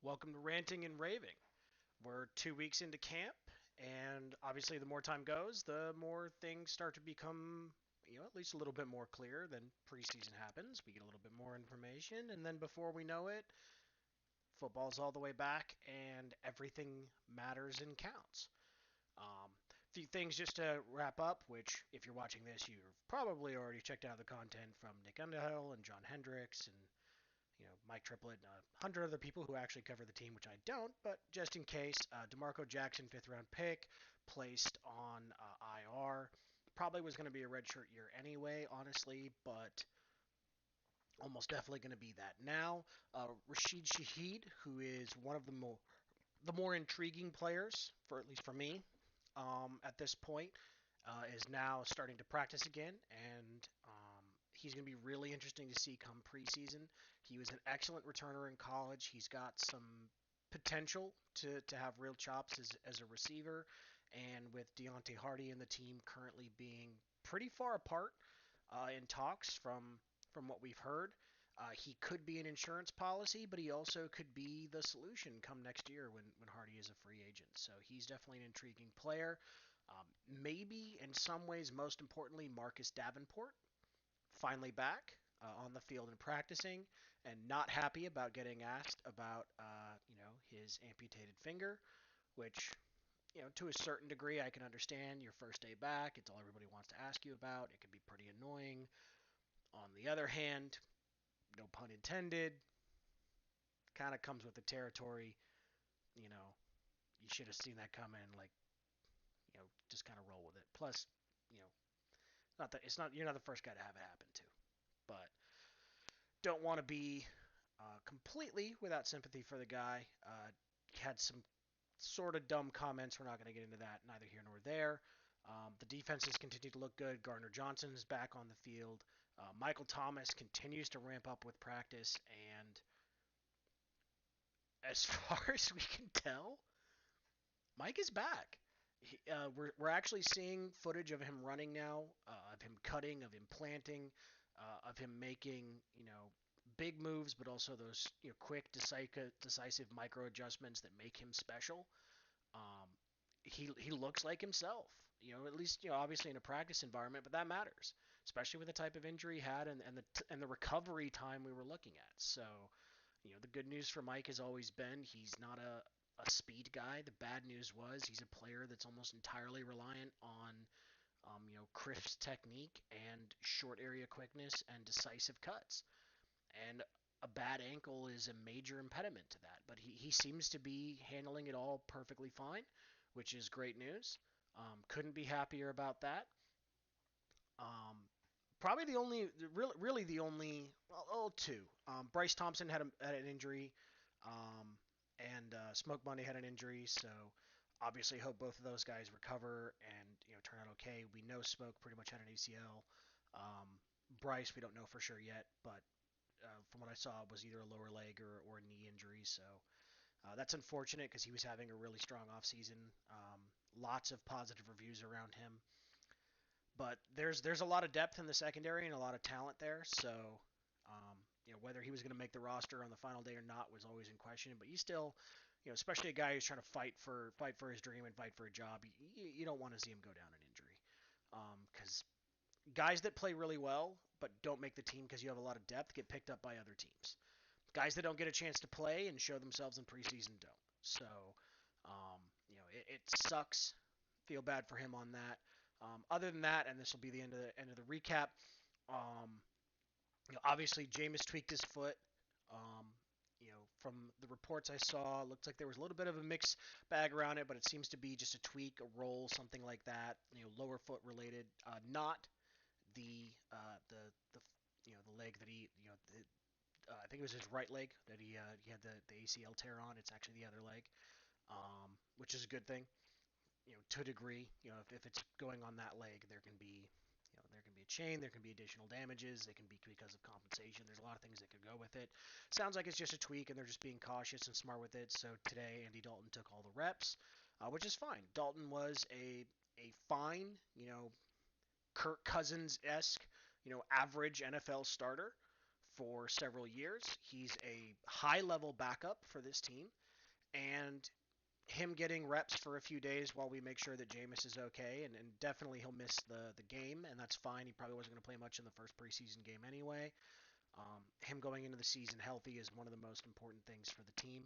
Welcome to Ranting and Raving. We're 2 weeks into camp, and obviously, the more time goes, the more things start to become, at least a little bit more clear. Then preseason happens, we get a little bit more information, and then before we know it, football's all the way back, and everything matters and counts. Few things just to wrap up, which, if you're watching this, you've probably already checked out the content from Nick Underhill and John Hendricks and Mike Triplett, and 100 other people who actually cover the team, which I don't, but just in case, Demarco Jackson, fifth round pick, placed on IR. Probably was going to be a redshirt year anyway, honestly, but almost definitely going to be that now. Rasheed Shaheed, who is one of the more intriguing players, for at least for me, at this point, is now starting to practice again, and he's going to be really interesting to see come preseason. He was an excellent returner in college. He's got some potential to have real chops as a receiver, and with Deontay Hardy and the team currently being pretty far apart in talks from what we've heard. He could be an insurance policy, but he also could be the solution come next year when Hardy is a free agent. So he's definitely an intriguing player. Maybe in some ways, most importantly, Marcus Davenport finally back on the field and practicing, and not happy about getting asked about his amputated finger, which to a certain degree I can understand. Your first day back, it's all everybody wants to ask you about. It can be pretty annoying. On the other hand, no pun intended, kind of comes with the territory. You know, you should have seen that coming. Like, just kind of roll with it. Plus, you know, not that it's not you're not the first guy to have it happen to, but don't want to be completely without sympathy for the guy. Had some sort of dumb comments. We're not going to get into that. Neither here nor there. The defenses continue to look good. Gardner Johnson is back on the field. Michael Thomas continues to ramp up with practice, and as far as we can tell, Mike is back. We're actually seeing footage of him running now, of him cutting, of him planting, of him making big moves, but also those quick, decisive micro adjustments that make him special. Um, he looks like himself, at least obviously in a practice environment, but that matters, especially with the type of injury he had and the recovery time we were looking at. So the good news for Mike has always been he's not a speed guy. The bad news was he's a player that's almost entirely reliant on crisp technique and short area quickness and decisive cuts. And a bad ankle is a major impediment to that. But he seems to be handling it all perfectly fine, which is great news. Couldn't be happier about that. Um, Probably the only, really the only, well, two. Bryce Thompson had an injury, um, and Smoke Monday had an injury. So obviously, hope both of those guys recover and turn out okay. We know Smoke pretty much had an ACL. Bryce, we don't know for sure yet, but from what I saw, it was either a lower leg or a knee injury. So that's unfortunate because he was having a really strong offseason. Lots of positive reviews around him. But there's a lot of depth in the secondary and a lot of talent there. So whether he was going to make the roster on the final day or not was always in question. But you still, especially a guy who's trying to fight for his dream and fight for a job, you don't want to see him go down in injury. Because guys that play really well but don't make the team because you have a lot of depth get picked up by other teams. Guys that don't get a chance to play and show themselves in preseason don't. So it sucks. Feel bad for him on that. Other than that, and this will be the end of the recap. Um, obviously Jameis tweaked his foot. From the reports I saw, it looked like there was a little bit of a mixed bag around it, but it seems to be just a tweak, a roll, something like that. Lower foot related, not the leg that he I think it was his right leg that he had the ACL tear on. It's actually the other leg, which is a good thing. To a degree, if it's going on that leg, there can be a chain, there can be additional damages, they can be because of compensation. There's a lot of things that could go with it. Sounds like it's just a tweak, and they're just being cautious and smart with it. So today, Andy Dalton took all the reps, which is fine. Dalton was a fine, Kirk Cousins esque, average NFL starter for several years. He's a high-level backup for this team, and him getting reps for a few days while we make sure that Jameis is okay, and definitely he'll miss the game, and that's fine. He probably wasn't going to play much in the first preseason game anyway. Him going into the season healthy is one of the most important things for the team.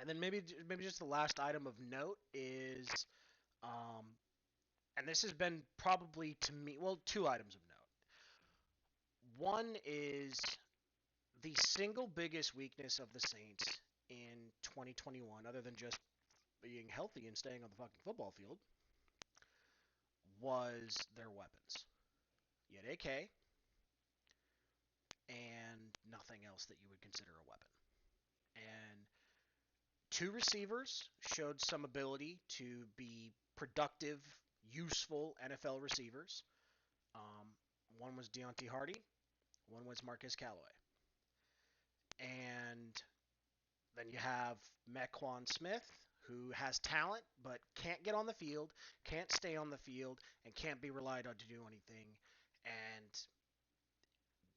And then maybe just the last item of note is, and this has been probably to me, well, two items of note. One is the single biggest weakness of the Saints in 2021, other than just being healthy and staying on the fucking football field, was their weapons. You had AK and nothing else that you would consider a weapon. And two receivers showed some ability to be productive, useful NFL receivers. One was Deontay Hardy, one was Marquez Callaway. And then you have Mequan Smith, who has talent but can't get on the field, can't stay on the field, and can't be relied on to do anything. And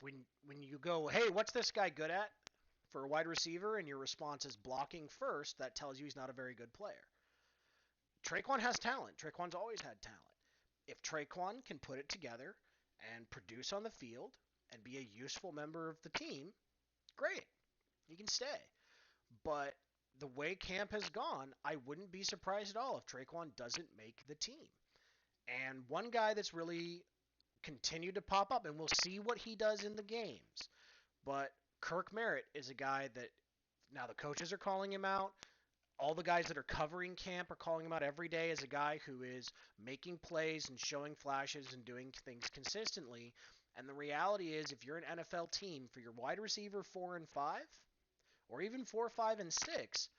when you go, hey, what's this guy good at for a wide receiver, and your response is blocking first, that tells you he's not a very good player. Traquan has talent. Traquan's always had talent. If Traquan can put it together and produce on the field and be a useful member of the team, great. He can stay. But the way camp has gone, I wouldn't be surprised at all if Traquan doesn't make the team. And one guy that's really continued to pop up, and we'll see what he does in the games, but Kirk Merritt is a guy that now the coaches are calling him out. All the guys that are covering camp are calling him out every day as a guy who is making plays and showing flashes and doing things consistently. And the reality is, if you're an NFL team, for your wide receiver 4 and 5, or even 4, 5, and 6,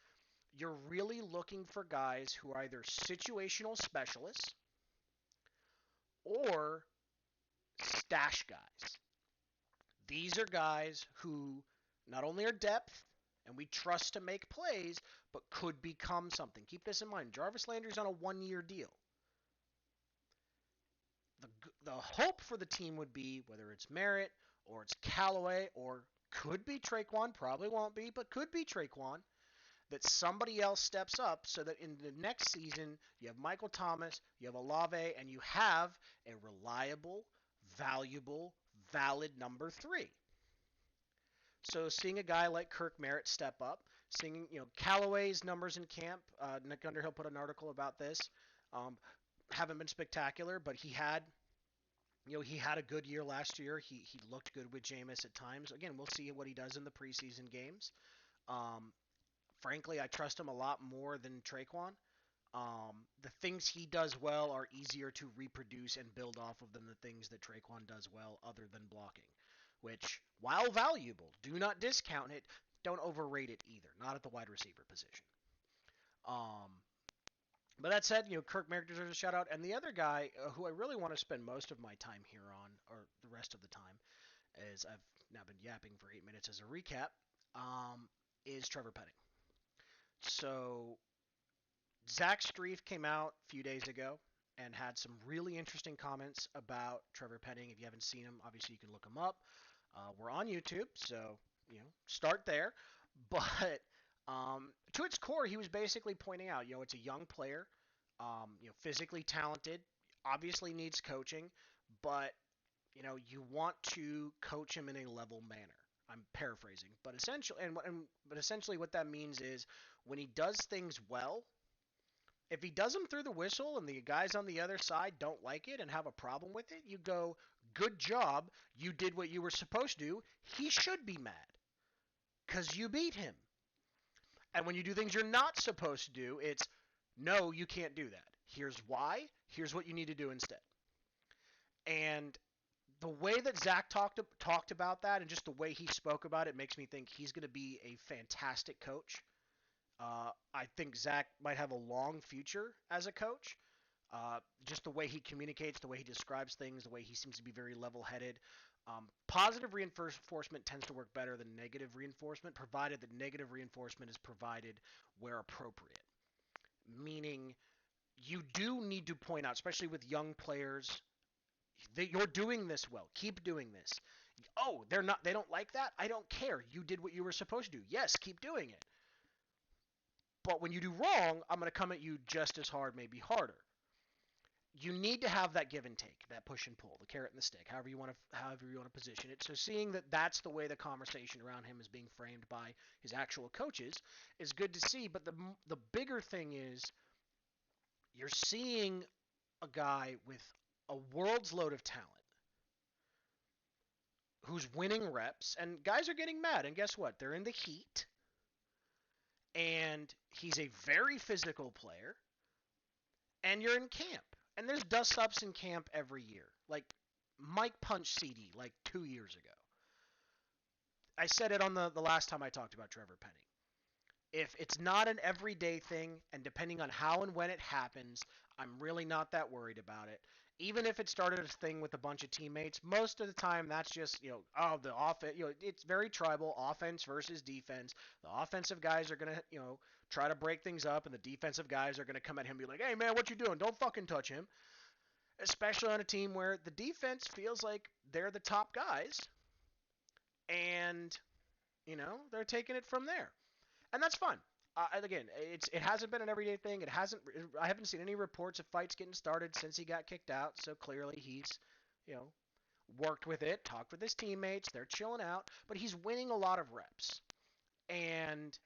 you're really looking for guys who are either situational specialists or stash guys. These are guys who not only are depth and we trust to make plays, but could become something. Keep this in mind. Jarvis Landry's on a 1-year deal. The hope for the team would be, whether it's Merritt or it's Callaway or could be Traquan, probably won't be, but could be Traquan, that somebody else steps up so that in the next season you have Michael Thomas, you have Olave, and you have a reliable, valuable, valid number 3. So seeing a guy like Kirk Merritt step up, seeing Callaway's numbers in camp, Nick Underhill put an article about this, haven't been spectacular, but he had a good year last year. He looked good with Jameis at times. Again, we'll see what he does in the preseason games. Frankly, I trust him a lot more than Traquan. The things he does well are easier to reproduce and build off of than the things that Traquan does well other than blocking, which, while valuable, do not discount it. Don't overrate it either, not at the wide receiver position. But that said, Kirk Merritt deserves a shout out. And the other guy who I really want to spend most of my time here on, or the rest of the time, as I've now been yapping for 8 minutes as a recap, is Trevor Petting. So Zach Strief came out a few days ago and had some really interesting comments about Trevor Petting. If you haven't seen him, obviously you can look him up. We're on YouTube, so start there. But to its core, he was basically pointing out, it's a young player, physically talented, obviously needs coaching, but you want to coach him in a level manner. I'm paraphrasing, but essentially what that means is when he does things well, if he does them through the whistle and the guys on the other side don't like it and have a problem with it, you go, good job, you did what you were supposed to do. He should be mad because you beat him. And when you do things you're not supposed to do, it's, no, you can't do that. Here's why. Here's what you need to do instead. And the way that Zach talked about that and just the way he spoke about it makes me think he's going to be a fantastic coach. I think Zach might have a long future as a coach. Just the way he communicates, the way he describes things, the way he seems to be very level-headed. Positive reinforcement tends to work better than negative reinforcement, provided that negative reinforcement is provided where appropriate. Meaning, you do need to point out, especially with young players, that you're doing this well. Keep doing this. Oh, they don't like that? I don't care. You did what you were supposed to do. Yes, keep doing it. But when you do wrong, I'm going to come at you just as hard, maybe harder. You need to have that give and take, that push and pull, the carrot and the stick, however you want to position it. So seeing that that's the way the conversation around him is being framed by his actual coaches is good to see. But the bigger thing is you're seeing a guy with a world's load of talent who's winning reps, and guys are getting mad. And guess what? They're in the heat, and he's a very physical player, and you're in camp. And there's dust ups in camp every year. Like Mike punched CD like 2 years ago. I said it on the last time I talked about Trevor Petting. If it's not an everyday thing, and depending on how and when it happens, I'm really not that worried about it. Even if it started a thing with a bunch of teammates, most of the time that's just, oh, the offense, it's very tribal, offense versus defense. The offensive guys are going to, try to break things up, and the defensive guys are going to come at him and be like, hey, man, what you doing? Don't fucking touch him. Especially on a team where the defense feels like they're the top guys, and, they're taking it from there. And that's fun. Again, it hasn't been an everyday thing. I haven't seen any reports of fights getting started since he got kicked out. So clearly he's, you know, worked with it, talked with his teammates. They're chilling out, but he's winning a lot of reps, and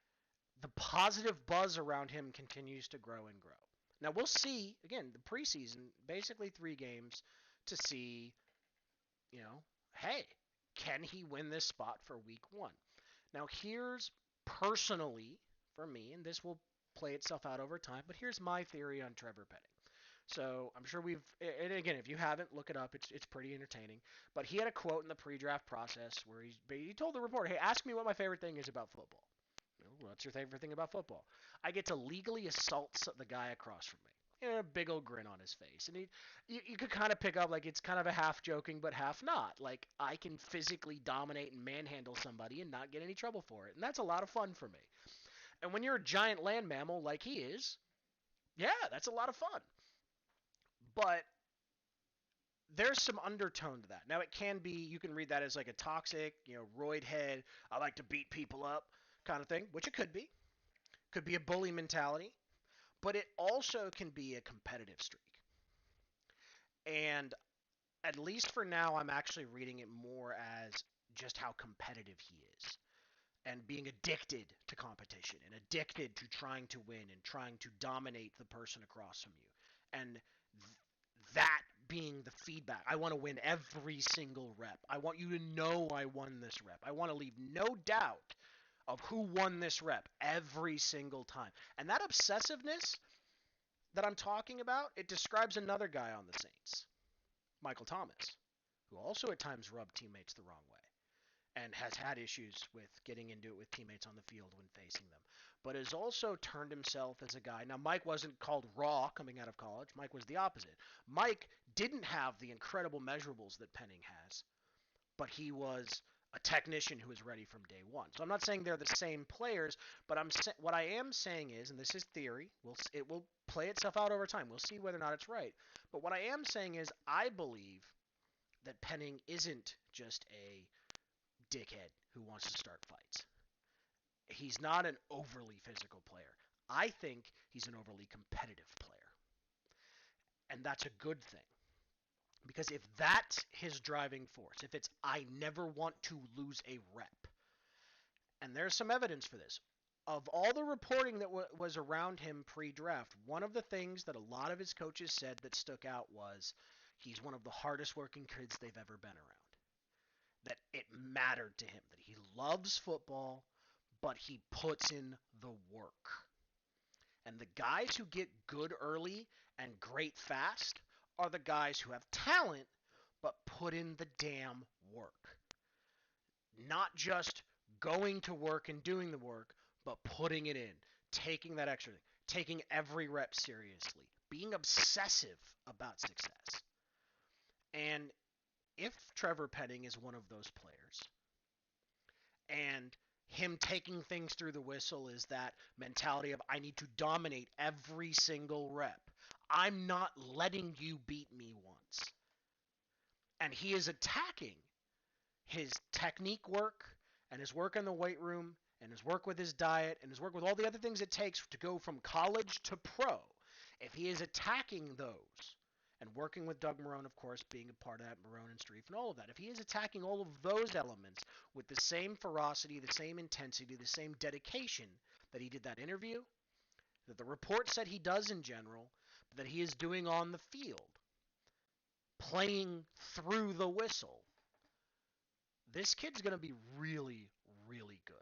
the positive buzz around him continues to grow and grow. Now we'll see. Again, the preseason, basically 3 games to see, hey, can he win this spot for week 1? Now here's personally for me, and this will play itself out over time, but here's my theory on Trevor Petting. So I'm sure and again, if you haven't, look it up. It's pretty entertaining. But he had a quote in the pre-draft process where he told the reporter, "Hey, ask me what my favorite thing is about football. What's your favorite thing about football? I get to legally assault the guy across from me." A big old grin on his face, and you could kind of pick up like it's kind of a half joking but half not. Like I can physically dominate and manhandle somebody and not get any trouble for it, and that's a lot of fun for me. And when you're a giant land mammal like he is, yeah, that's a lot of fun. But there's some undertone to that. Now it can be, you can read that as like a toxic, roid head, I like to beat people up kind of thing, which it could be. Could be a bully mentality, but it also can be a competitive streak. And at least for now, I'm actually reading it more as just how competitive he is, and being addicted to competition and addicted to trying to win and trying to dominate the person across from you. And that being the feedback. I want to win every single rep. I want you to know I won this rep. I want to leave no doubt of who won this rep every single time. And that obsessiveness that I'm talking about, it describes another guy on the Saints, Michael Thomas, who also at times rubbed teammates the wrong way and has had issues with getting into it with teammates on the field when facing them, but has also turned himself as a guy. Now, Mike wasn't called raw coming out of college. Mike was the opposite. Mike didn't have the incredible measurables that Penning has, but he was a technician who was ready from day one. So I'm not saying they're the same players, but what I am saying is, and this is theory, it will play itself out over time. We'll see whether or not it's right. But what I am saying is I believe that Penning isn't just a dickhead who wants to start fights. He's not an overly physical player. I think he's an overly competitive player. And that's a good thing. Because if that's his driving force, if it's I never want to lose a rep, and there's some evidence for this, of all the reporting that was around him pre-draft, one of the things that a lot of his coaches said that stuck out was he's one of the hardest working kids they've ever been around. That it mattered to him, that he loves football, but he puts in the work. And the guys who get good early and great fast are the guys who have talent but put in the damn work. Not just going to work and doing the work, but putting it in, taking that extra thing, taking every rep seriously, being obsessive about success. And if Trevor Petting is one of those players, and him taking things through the whistle is that mentality of I need to dominate every single rep. I'm not letting you beat me once. And he is attacking his technique work and his work in the weight room and his work with his diet and his work with all the other things it takes to go from college to pro, if he is attacking those and working with Doug Marrone, of course, being a part of that, Marrone and Streif and all of that, if he is attacking all of those elements with the same ferocity, the same intensity, the same dedication that he did that interview, that the report said he does in general, but that he is doing on the field, playing through the whistle, this kid's going to be really, really good.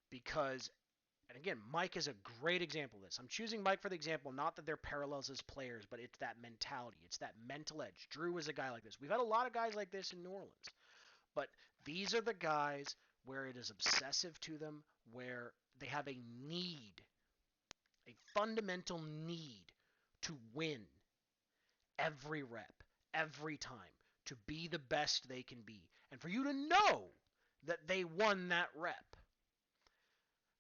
Because, and again, Mike is a great example of this. I'm choosing Mike for the example, not that they're parallels as players, but it's that mentality. It's that mental edge. Drew is a guy like this. We've had a lot of guys like this in New Orleans. But these are the guys where it is obsessive to them, where they have a need, a fundamental need to win every rep, every time, to be the best they can be. And for you to know that they won that rep.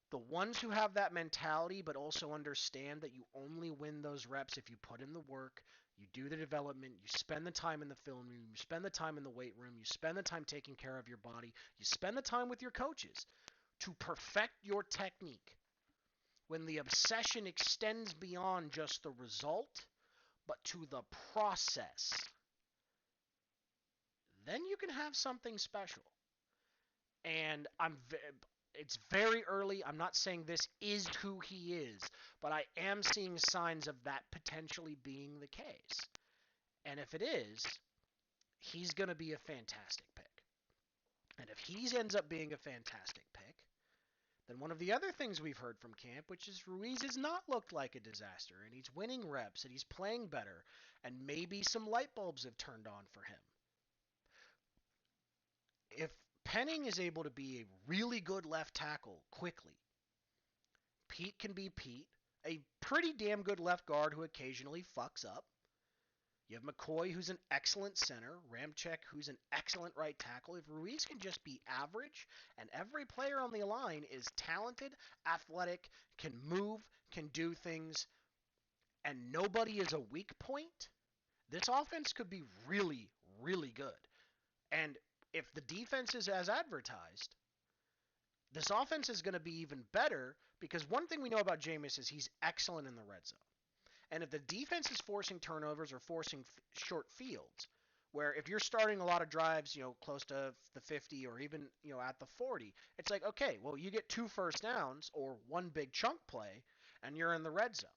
The ones who have that mentality but also understand that you only win those reps if you put in the work, you do the development, you spend the time in the film room, you spend the time in the weight room, you spend the time taking care of your body, you spend the time with your coaches to perfect your technique. When the obsession extends beyond just the result, but to the process, then you can have something special. And it's very early. I'm not saying this is who he is, but I am seeing signs of that potentially being the case. And if it is, he's going to be a fantastic pick. And if he ends up being a fantastic pick, then one of the other things we've heard from camp, which is Ruiz has not looked like a disaster, and he's winning reps, and he's playing better, and maybe some light bulbs have turned on for him. If Penning is able to be a really good left tackle quickly, Pete can be Pete, a pretty damn good left guard who occasionally fucks up. You have McCoy, who's an excellent center, Ramczyk, who's an excellent right tackle. If Ruiz can just be average, and every player on the line is talented, athletic, can move, can do things, and nobody is a weak point, this offense could be really, really good. And if the defense is as advertised, this offense is going to be even better, because one thing we know about Jameis is he's excellent in the red zone. And if the defense is forcing turnovers or forcing short fields, where if you're starting a lot of drives, close to the 50 or even, at the 40, it's like, okay, well, you get 2 first downs or one big chunk play, and you're in the red zone.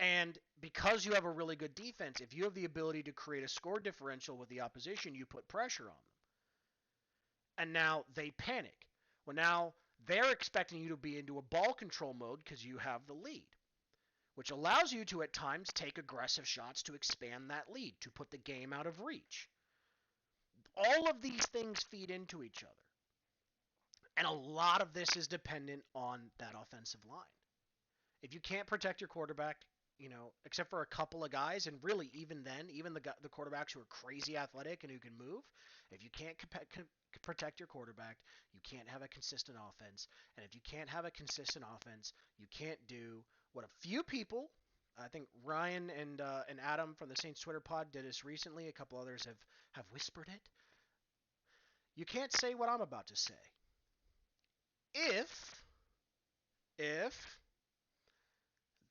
And because you have a really good defense, if you have the ability to create a score differential with the opposition, you put pressure on them. And now they panic. Well, now they're expecting you to be into a ball control mode because you have the lead, which allows you to at times take aggressive shots to expand that lead, to put the game out of reach. All of these things feed into each other. And a lot of this is dependent on that offensive line. If you can't protect your quarterback, except for a couple of guys, and really even then, even the quarterbacks who are crazy athletic and who can move, if you can't protect your quarterback, you can't have a consistent offense. And if you can't have a consistent offense, you can't do what a few people, I think Ryan and Adam from the Saints Twitter pod did this recently. A couple others have whispered it. You can't say what I'm about to say. If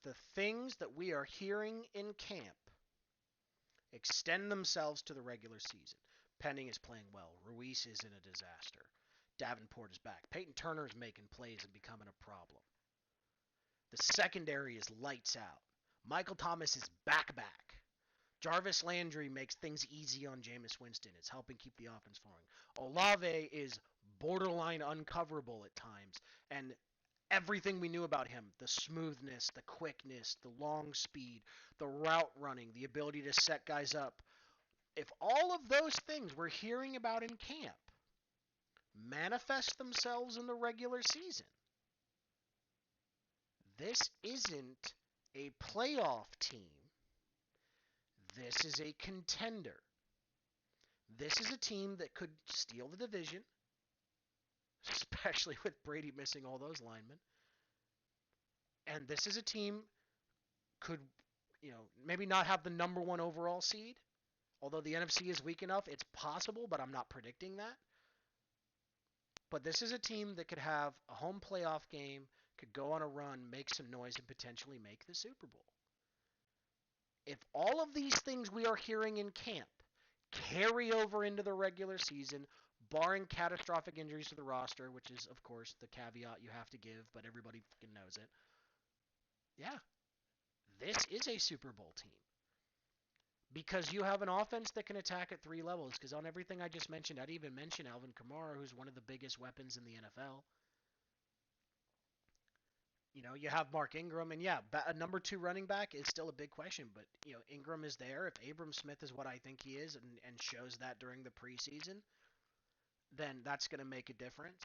the things that we are hearing in camp extend themselves to the regular season, Penning is playing well, Ruiz is in a disaster, Davenport is back, Peyton Turner is making plays and becoming a problem, the secondary is lights out, Michael Thomas is back, Jarvis Landry makes things easy on Jameis Winston, it's helping keep the offense flowing, Olave is borderline uncoverable at times, and everything we knew about him, the smoothness, the quickness, the long speed, the route running, the ability to set guys up. If all of those things we're hearing about in camp manifest themselves in the regular season, this isn't a playoff team. This is a contender. This is a team that could steal the division, especially with Brady missing all those linemen. And this is a team could, maybe not have the number 1 overall seed. Although the NFC is weak enough, it's possible, but I'm not predicting that. But this is a team that could have a home playoff game, could go on a run, make some noise, and potentially make the Super Bowl. If all of these things we are hearing in camp carry over into the regular season, barring catastrophic injuries to the roster, which is, of course, the caveat you have to give, but everybody fucking knows it. Yeah, this is a Super Bowl team. Because you have an offense that can attack at three levels. Because on everything I just mentioned, I'd even mention Alvin Kamara, who's one of the biggest weapons in the NFL. You know, you have Mark Ingram, and yeah, a number 2 running back is still a big question. But you know, Ingram is there. If Abram Smith is what I think he is, and shows that during the preseason, then that's going to make a difference.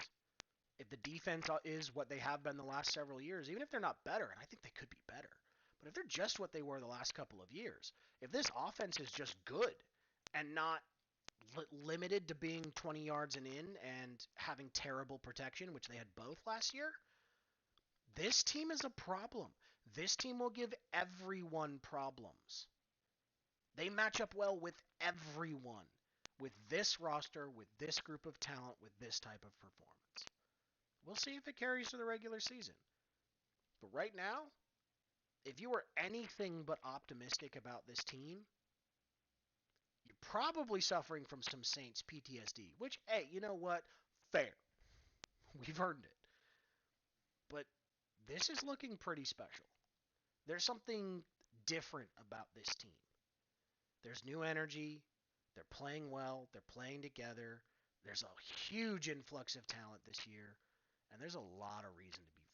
If the defense is what they have been the last several years, even if they're not better, and I think they could be better, but if they're just what they were the last couple of years, if this offense is just good and not limited to being 20 yards and in and having terrible protection, which they had both last year, this team is a problem. This team will give everyone problems. They match up well with everyone, with this roster, with this group of talent, with this type of performance. We'll see if it carries to the regular season. But right now, if you were anything but optimistic about this team, you're probably suffering from some Saints PTSD, which, hey, you know what? Fair. We've earned it. But this is looking pretty special. There's something different about this team. There's new energy. They're playing well. They're playing together. There's a huge influx of talent this year. And there's a lot of reason to be